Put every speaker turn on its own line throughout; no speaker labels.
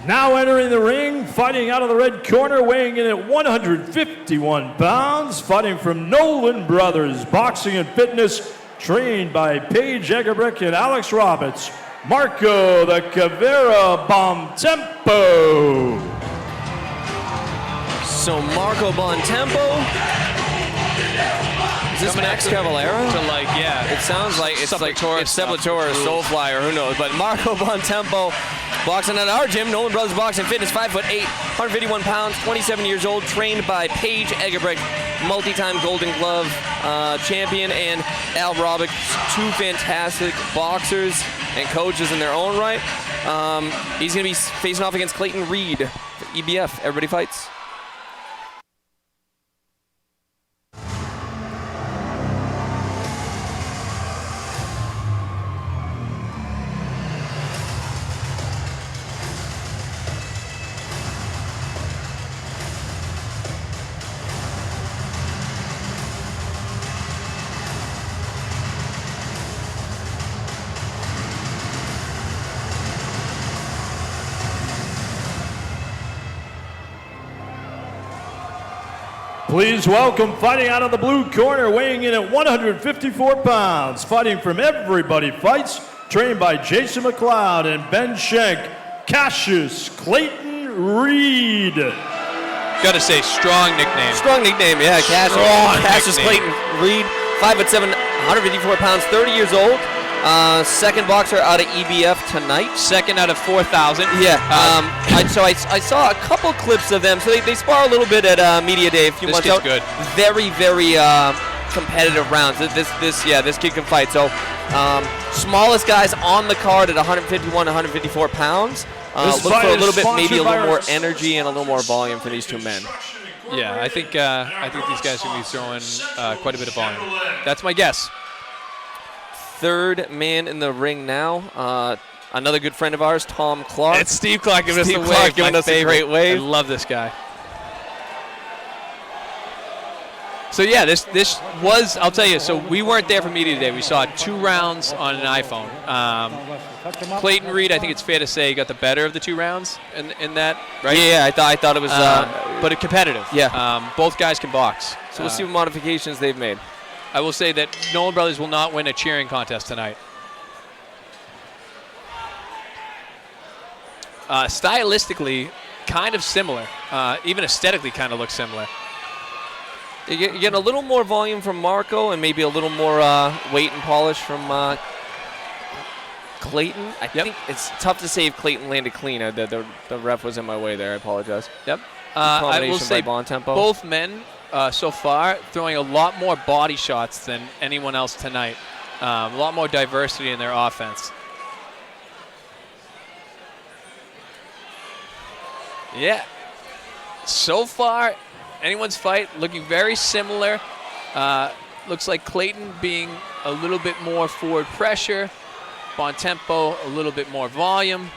Now entering the ring, fighting out of the red corner, weighing in at 151 pounds, fighting from Nolan Brothers Boxing and Fitness, trained by Paige Egerbrick and Alex Roberts, Marco the Caveira Bomtempo.
So Marco Bomtempo. Is this Max Cavalera?
Yeah.
It sounds like it's Sepultura or Soulfly or who knows. But Marco Bomtempo, boxing at our gym, Nolan Brothers Boxing Fitness, 5'8", 151 pounds, 27 years old, trained by Paige Egerbrick, multi-time Golden Glove champion, and Al Robick, two fantastic boxers and coaches in their own right. He's going to be facing off against Clayton Reed for EBF. Everybody fights.
Please welcome, fighting out of the blue corner, weighing in at 154 pounds, fighting from Everybody Fights, trained by Jason McLeod and Ben Schenk, Cassius Clayton Reed.
Gotta say, strong nickname.
Strong nickname, yeah. Cassius Clayton Reed, 5'7", 154 pounds, 30 years old. Second boxer out of EBF tonight.
Second out of 4,000.
Yeah. I saw a couple clips of them. So they spar a little bit at Media Day a few months out.
Good.
Very, very competitive rounds. This kid can fight. So smallest guys on the card at 151, 154 pounds. Look for a little bit, maybe a little more energy and a little more volume for these two men.
Yeah, I think these guys are going to be throwing quite a bit of volume. That's my guess.
Third man in the ring now. Another good friend of ours, Tom Clark.
It's Steve Clark giving us the wave.
Giving us a great wave.
I love this guy. So yeah, this was, I'll tell you, so we weren't there for media today. We saw 2 rounds on an iPhone. Clayton Reed, I think it's fair to say, got the better of the 2 rounds in that, right?
Yeah, I thought it was
but competitive.
Yeah.
Both guys can box.
So we'll see what modifications they've made.
I will say that Nolan Brothers will not win a cheering contest tonight. Stylistically, kind of similar. Even aesthetically, kind of looks similar.
You're getting a little more volume from Marco and maybe a little more weight and polish from Clayton. I think it's tough to say if Clayton landed clean. The ref was in my way there. I apologize.
Yep. I will say both men so far throwing a lot more body shots than anyone else tonight. A lot more diversity in their offense. Yeah. So far, anyone's fight looking very similar. Looks like Clayton being a little bit more forward pressure. Bomtempo a little bit more volume.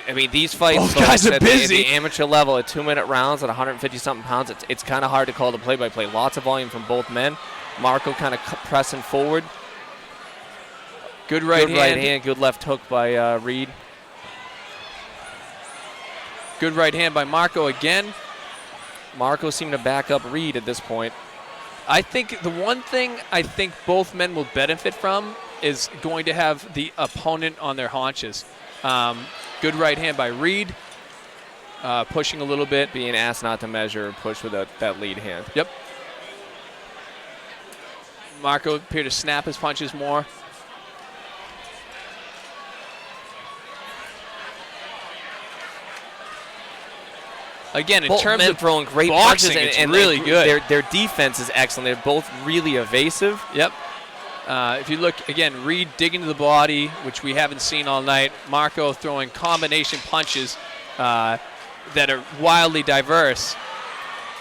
I mean, these fights,
both guys are busy.
At the amateur level, at 2-minute rounds at 150-something pounds, it's kind of hard to call the play-by-play. Lots of volume from both men. Marco kind of pressing forward.
Good right hand.
Good left hook by Reed.
Good right hand by Marco again.
Marco seemed to back up Reed at this point.
I think the one thing I think both men will benefit from is going to have the opponent on their haunches. Good right hand by Reed. Pushing a little bit.
Being asked not to measure or push with that lead hand.
Yep. Marco appeared to snap his punches more. Again, in
both
terms
men
of
throwing great
boxing,
punches,
it's really good.
Their defense is excellent. They're both really evasive.
Yep. If you look, again, Reed digging to the body, which we haven't seen all night. Marco throwing combination punches that are wildly diverse.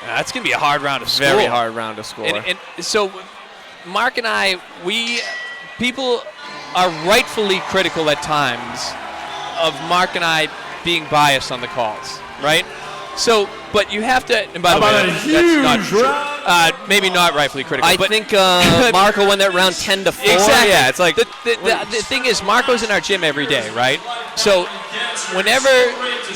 That's going to be a hard round to score.
Very hard round to score.
And so Mark and I, people are rightfully critical at times of Mark and I being biased on the calls, right? So, but you have to. And by
How
the way,
about a
that's
huge
not true.
round?
Maybe not rightfully critical.
I
but
think Marco won that round 10-4.
Exactly.
Yeah, it's like
the thing is, Marco's in our gym every day, right? So, whenever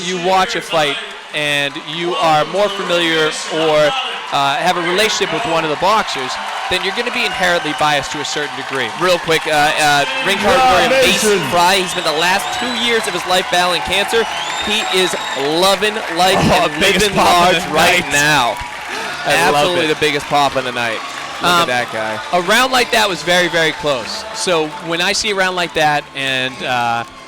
you watch a fight and you are more familiar or have a relationship with one of the boxers, then you're going to be inherently biased to a certain degree.
real quick, ring card warrior Mason Fry. He spent the last 2 years of his life battling cancer. He is loving life and living large right now. Absolutely the biggest pop of the night. Look at that guy.
A round like that was very, very close. So when I see a round like that and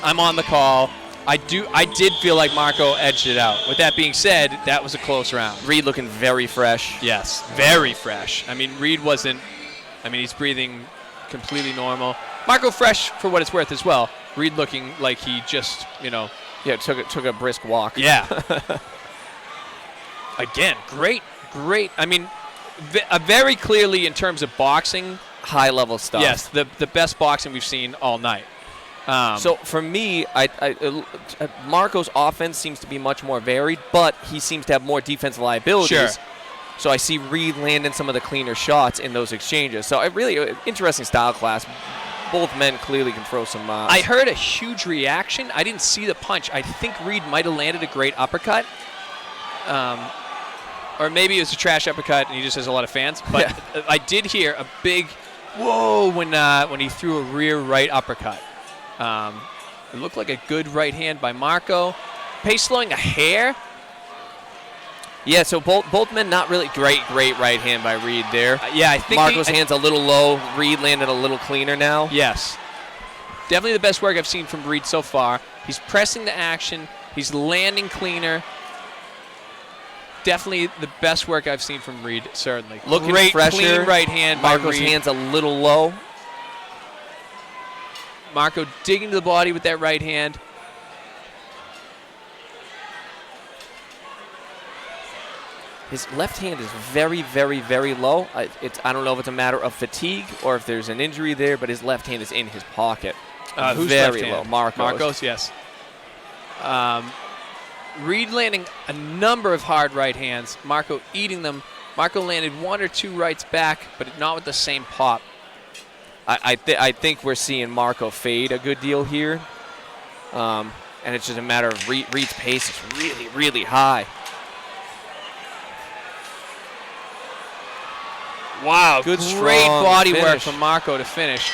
I'm on the call, I did feel like Marco edged it out. With that being said, that was a close round.
Reed looking very fresh.
Yes, very fresh. I mean, Reed wasn't. I mean, he's breathing completely normal. Marco fresh for what it's worth as well. Reed looking like he just,
Yeah, took a brisk walk.
Yeah. Again, great. I mean, very clearly in terms of boxing,
High level stuff.
yes, the best boxing we've seen all night.
So for me, Marco's offense seems to be much more varied, but he seems to have more defensive liabilities.
Sure.
So I see Reed landing some of the cleaner shots in those exchanges. So really interesting style class. Both men clearly can throw some.
I heard a huge reaction. I didn't see the punch. I think Reed might have landed a great uppercut. Or maybe it was a trash uppercut and he just has a lot of fans. But yeah. I did hear a big whoa when he threw a rear right uppercut. It looked like a good right hand by Marco. Pace slowing a hair.
Yeah, so both men not really great right hand by Reed there.
Yeah, I think
Marco's hand's a little low. Reed landed a little cleaner now.
Yes. Definitely the best work I've seen from Reed so far. He's pressing the action. He's landing cleaner. Definitely the best work I've seen from Reed, certainly.
Looking
great,
fresher.
clean right hand by
Marco's
Reed.
hand's a little low.
Marco digging to the body with that right hand.
His left hand is very, very, very low. I don't know if it's a matter of fatigue or if there's an injury there, but his left hand is in his pocket.
Who's
very
left hand?
low? Marco's.
Yes. Reed landing a number of hard right hands. Marco eating them. Marco landed one or two rights back, but not with the same pop.
I think we're seeing Marco fade a good deal here. And it's just a matter of Reed's pace is really, really high. Wow,
Great
strong
body work
finish.
from Marco to finish.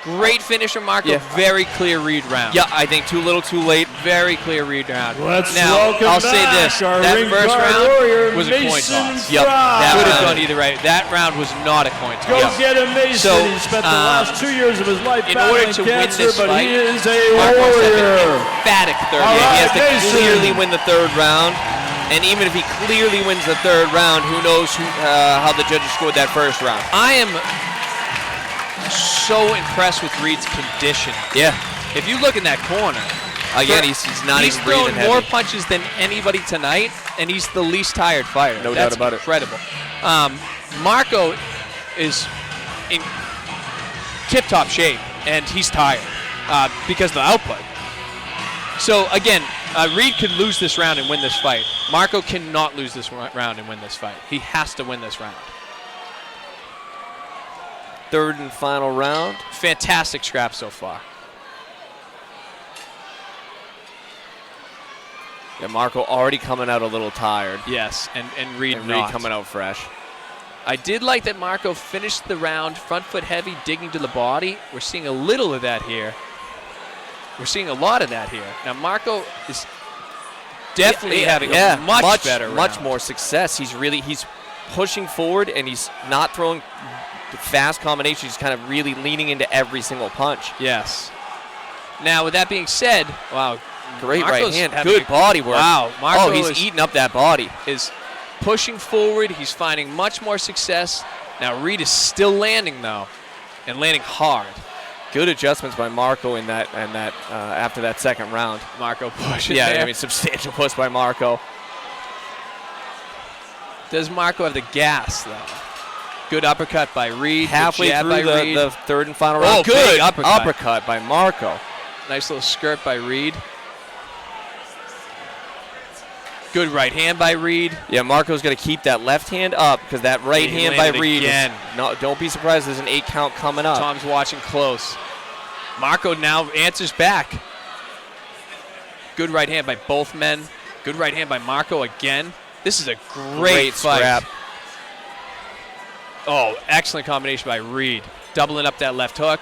Great finish from Marco.
Yeah.
Very clear Reed round.
Yeah, I think too little too late.
Very clear Reed round.
Let's
now,
welcome
I'll say
back
this.
our
That
ring
first
guard
round
warrior,
was a coin
Mason
toss.
Yep.
Fry.
Could have gone either way. That round was not a coin toss.
Go get him, Mason.
So,
he spent the last 2 years of his life
in order
battling
to win
cancer,
this
but
fight,
he is a
Marco's had an
warrior.
emphatic third.
All
Yeah, he has
right,
to
Mason.
clearly win the third round. And even if he clearly wins the third round, who knows how the judges scored that first round.
I am so impressed with Reed's condition.
Yeah.
If you look in that corner,
Again, he's not
he's
even breathing
thrown
heavy.
more punches than anybody tonight, and he's the least tired fighter.
No
That's
doubt about it.
incredible. Marco is in tip-top shape, and he's tired because of the output. So, again, Reed could lose this round and win this fight. Marco cannot lose this round and win this fight. He has to win this round.
Third and final round.
Fantastic scrap so far.
Yeah, Marco already coming out a little tired.
Yes, and Reed
And
not.
Reed coming out fresh.
I did like that Marco finished the round front foot heavy, digging to the body. We're seeing a little of that here. We're seeing a lot of that here. Now Marco is definitely having a much better round.
Much more success. He's pushing forward and he's not throwing fast combinations. He's kind of really leaning into every single punch.
Yes. Now with that being said, wow,
Great
Marco's
right hand.
having
Good
a-
body work.
Wow, Marco
he's
is
eating up that body.
pushing forward. He's finding much more success. Now Reed is still landing though, and landing hard.
Good adjustments by Marco in that after that second round.
Marco pushing
Yeah,
there.
I mean substantial push by Marco.
Does Marco have the gas though? Good uppercut by Reed.
Halfway
good jab
through
by Reed.
the third and final round.
good
Big
uppercut.
by Marco.
Nice little skirt by Reed. Good right hand by Reed.
Yeah, Marco's going to keep that left hand up because that right hand by Reed. No, don't be surprised. There's an 8 count coming up.
Tom's watching close. Marco now answers back. Good right hand by both men. Good right hand by Marco again. This is a great fight.
Scrap.
Oh, excellent combination by Reed. Doubling up that left hook.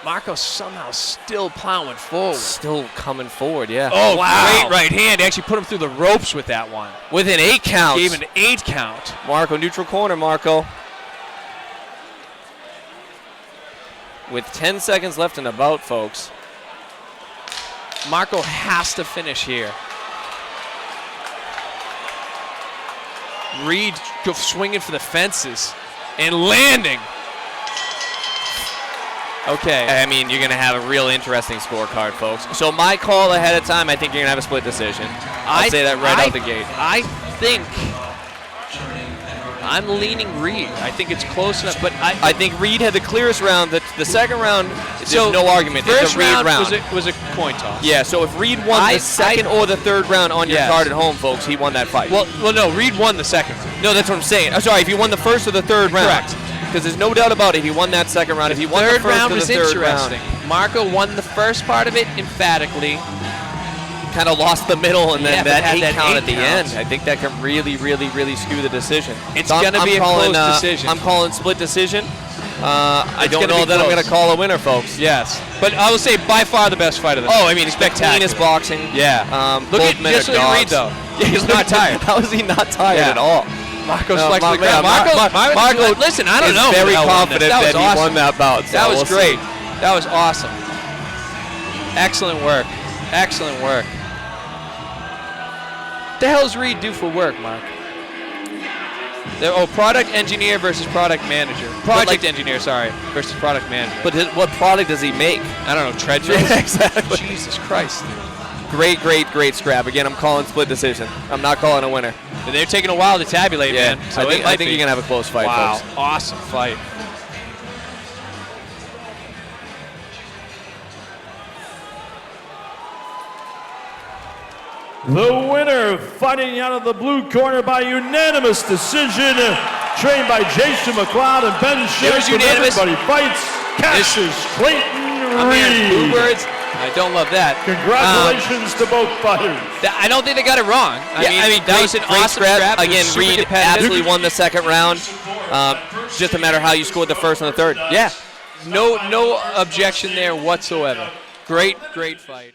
Marco somehow still plowing forward.
Still coming forward, yeah.
Oh,
wow.
Great right hand. Actually put him through the ropes with that one.
With an 8 count.
Gave an 8 count.
Marco, neutral corner, Marco. With 10 seconds left in the bout, folks.
Marco has to finish here. Reed swinging for the fences and landing. Okay.
I mean, you're going to have a real interesting scorecard, folks. So my call ahead of time, I think you're going to have a split decision. I'll say that right out the gate.
I think I'm leaning Reed. I think it's close enough, but
I think Reed had the clearest round. The second round, there's no argument.
First
it's a Reed round.
Was a coin toss.
Yeah, so if Reed won the second or the third round on your card at home, folks, he won that fight.
Well, no, Reed won the second round.
No, that's what I'm saying. I'm sorry, if he won the first or the third round.
Correct.
Because there's no doubt about it. He won that second round. If he won the first
round
or the
was
third
interesting.
round,
Marco won the first part of it emphatically.
kind of lost the middle, and then that 8 count at the end.
count.
I think that can really, really, really skew the decision.
It's going to be a close decision.
I'm calling split decision. I don't know
gonna be
that I'm
close.
going to call a winner, folks.
Yes, but I will say by far the best fight of the night.
Oh, I mean, cleanest boxing.
Yeah.
Look
Both
at
men
just
are
look at Reed,
dogs.
though.
Yeah, he's not tired.
How is he not tired
Yeah.
at all?
Marco's
No,
flexing the
yeah,
ground. Marco,
Marco
listen, I don't
is
know.
very
who
confident
that
that
was
he
awesome.
won that bout. So
That was
we'll
great.
see.
That was awesome. Excellent work. Excellent work. What the hell does Reed do for work, Mark? Product engineer versus product manager. Project engineer, sorry, versus product manager.
But what product does he make?
I don't know, treadmills?
Yeah, exactly.
Jesus Christ.
Great, great, great scrap. Again, I'm calling split decision. I'm not calling a winner.
They're taking a while to tabulate,
Yeah,
man. So
I think you're going to have a close fight,
wow,
folks.
awesome fight.
The winner, fighting out of the blue corner by unanimous decision, trained by Jason McLeod and Ben Schiff.
was unanimous.
Everybody fights. Cassius Clayton Reed.
Bluebirds. I don't love that.
Congratulations to both fighters.
I don't think they got it wrong. I mean, that was an awesome scrap. It was
Again,
super
Reed
competitive.
absolutely won the second round. Just a matter how you scored the first and the third.
Yeah. No objection there whatsoever. Great fight.